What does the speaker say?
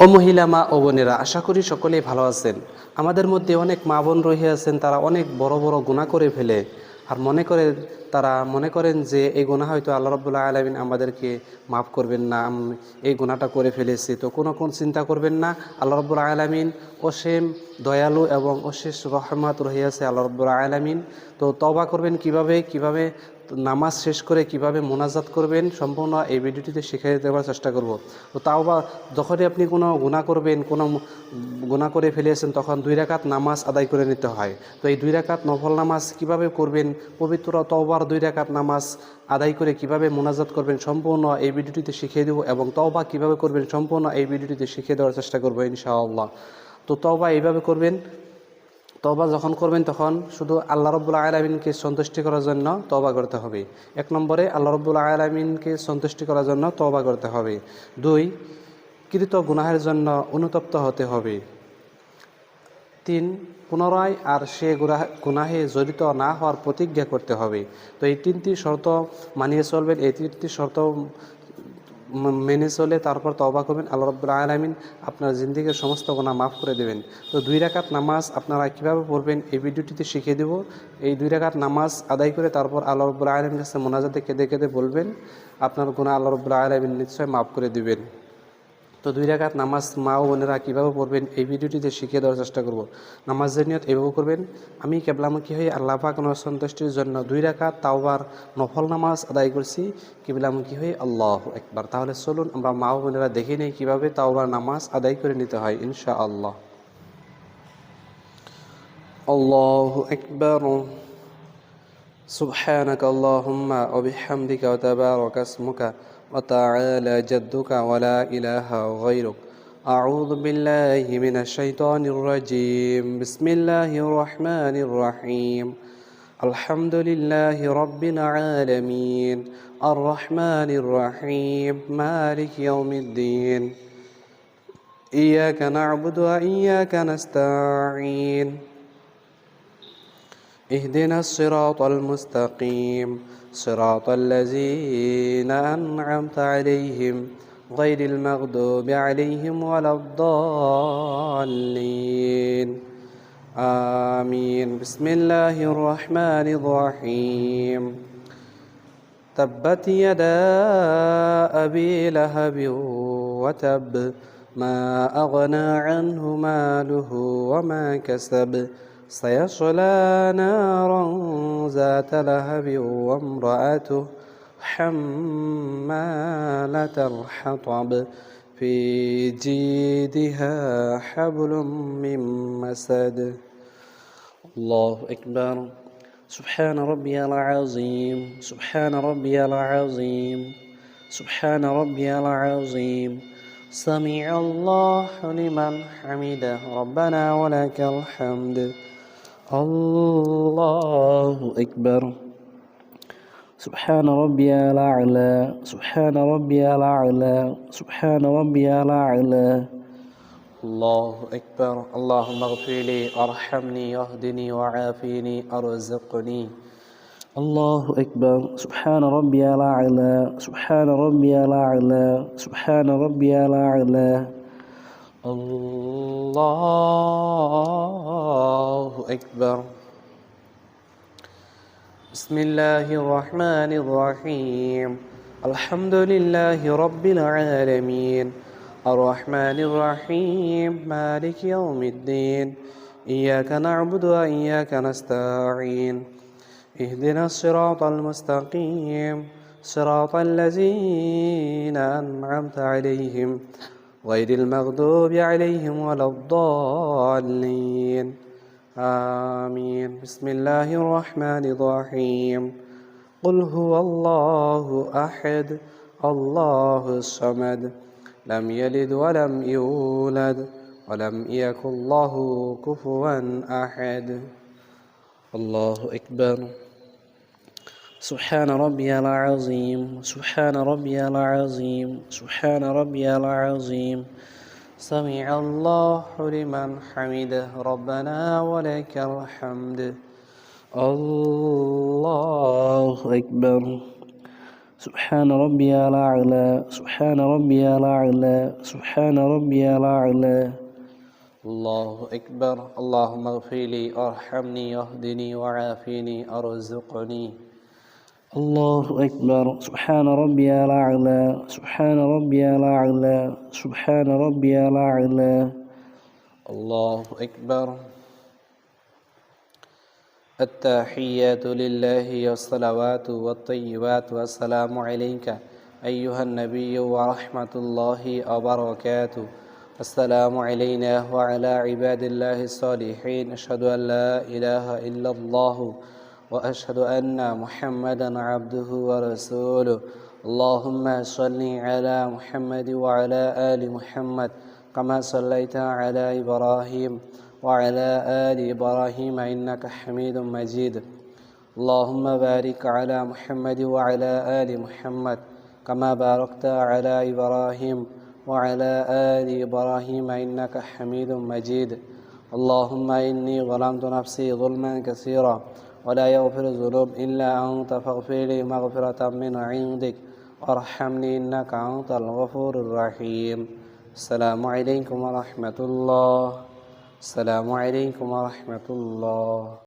ও মহিলা মা ও বোনেরা, আশা করি সকলেই ভালো আছেন। আমাদের মধ্যে অনেক মা বোন রয়ে আছেন, তারা অনেক বড় বড় গুনাহ করে ফেলে আর তারা মনে করেন যে এই গুনাহ হয়তো আল্লাহ রাব্বুল আলামিন আমাদেরকে মাফ করবেন না, এই গুনাহটা করে ফেলেছি। তো কোন চিন্তা করবেন না, আল্লাহ রাব্বুল আলামিন অসীম দয়ালু এবং অশেষ রহমত রহিয়াছে আল্লাহ রাব্বুল আলামিন। তো তওবা করবেন কিভাবে নামাজ শেষ করে কিভাবে মোনাজাত করবেন, সম্পূর্ণ এই ভিডিওটিতে শিখিয়ে দেওয়ার চেষ্টা করব। তো তাওবা, যখনই আপনি কোনো গুনাহ করবেন, কোনো গুনাহ করে ফেলেছেন, তখন 2 রাকাত নামাজ আদায় করে নিতে হয়। তো এই 2 রাকাত নফল নামাজ কিভাবে করবেন, পবিত্র তওবার 2 রাকাত নামাজ আদায় করে কিভাবে মোনাজাত করবেন, সম্পূর্ণ এই ভিডিওটিতে শিখিয়ে দেব এবং তওবা কিভাবে করবেন সম্পূর্ণ এই ভিডিওটিতে শিখিয়ে দেওয়ার চেষ্টা করব ইনশাআল্লাহ। তো তওবা এইভাবে করবেন। তওবা যখন করবেন তখন শুধু আল্লাহ রাব্বুল আলামিনকে সন্তুষ্টি করার জন্য তওবা করতে হবে। 1 নম্বরে আল্লাহ রাব্বুল আলামিনকে সন্তুষ্টি করার জন্য তওবা করতে হবে। 2, কৃত গুনাহের জন্য অনুতপ্ত হতে হবে। 3, পুনরায় আর সে গুনাহে জড়িত না হওয়ার প্রতিজ্ঞা করতে হবে। তো এই 3টি শর্ত মানিয়ে চলবেন। এই 3টি শর্ত মেনে চলে তারপর তওবা করবেন, আল্লাহ রাব্বুল আলামিন আপনার জিন্দেগীর সমস্ত গুনাহ মাফ করে দেবেন। তো 2 রাকাত নামাজ আপনারা কীভাবে পড়বেন এই ভিডিওটিতে শিখিয়ে দেব। এই 2 রাকাত নামাজ আদায় করে তারপর আল্লাহ রাব্বুল আলামিনের কাছে মোনাজাতে কেঁদে কেঁদে বলবেন, আপনার গুনাহ আল্লাহ রাব্বুল আলামিন নিশ্চয় মাফ করে দিবেন। তো 2 রাকাত নামাজ মা ও বোনেরা কীভাবে পড়বেন এই ভিডিওটিতে শিখিয়ে দেওয়ার চেষ্টা করব। নামাজের নিয়ত এভাবে করবেন, আমি কিবলামুখী হয়ে আল্লাহ পাক ওনার সন্তুষ্টির জন্য 2 রাকাত তাওবার নফল নামাজ আদায় করছি, কিবলামুখী হয়ে আল্লাহু আকবার। তাহলে চলুন আমরা মা ও বোনেরা দেখে নেই কীভাবে তাওবার নামাজ আদায় করে নিতে হয় ইনশাআল্লাহ। আল্লাহু আকবার। سبحانك اللهم وبحمدك وتبارك اسمك وتعالى جدك ولا إله غيرك. أعوذ بالله من الشيطان الرجيم. بسم الله الرحمن الرحيم. الحمد لله رب العالمين الرحمن الرحيم مالك يوم الدين. إياك نعبد وإياك نستعين. اهدنا الصراط المستقيم صراط الذين أنعمت عليهم غير المغضوب عليهم ولا الضالين آمين. بسم الله الرحمن الرحيم. تبت يدا أبي لهب وتب ما أغنى عنه ماله وما كسب سيصلى نارا ذات لهب وامرأته حمالة الحطب في جيدها حبل من مسد. الله أكبر. سبحان ربي العظيم سبحان ربي العظيم سبحان ربي العظيم. سمع الله لمن حمده ربنا ولك الحمد. الله أكبر. سبحان ربي الأعلى سبحان ربي الأعلى سبحان ربي الأعلى. الله أكبر. اللهم اغفر لي وارحمني واهدني وعافني ارزقني. الله أكبر. سبحان ربي الأعلى سبحان ربي الأعلى سبحان ربي الأعلى. الله أكبر. بسم الله الرحمن الرحيم. الحمد لله رب العالمين الرحمن الرحيم مالك يوم الدين. إياك نعبد وإياك نستعين. اهدنا الصراط المستقيم صراط الذين أنعمت عليهم غير المغضوب عليهم ولا الضالين آمين. بسم الله الرحمن الرحيم. قل هو الله أحد الله الصمد لم يلد ولم يولد ولم يكن له كفوا أحد. الله أكبر. سبحان ربي العظيم سبحان ربي العظيم سبحان ربي العظيم. سمع الله لمن حمده ربنا ولك الحمد. الله أكبر. سبحان ربي الأعلى سبحان ربي الأعلى سبحان ربي الأعلى. الله أكبر. اللهم اغفر لي وارحمني واهدني وعافني ارزقني. الله أكبر. سبحان ربي الأعلى سبحان ربي الأعلى سبحان ربي الأعلى. الله أكبر. التحيات لله والصلوات والطيبات والسلام عليك أيها النبي ورحمة الله وبركاته. السلام علينا وعلى عباد الله الصالحين. أشهد أن لا إله إلا الله وأشهد أن محمدا عبده ورسوله. اللهم صل على محمد وعلى آل محمد كما صليت على إبراهيم وعلى آل إبراهيم إنك حميد مجيد. اللهم بارك على محمد وعلى آل محمد كما باركت على إبراهيم وعلى آل إبراهيم إنك حميد مجيد. اللهم إني ظلمت نفسي ظلما كثيرا ولا يغفر الذنوب إلا أنت فاغفر لي مغفرة من عندك وارحمني إنك أنت الغفور الرحيم. السلام عليكم ورحمة الله. السلام عليكم ورحمة الله.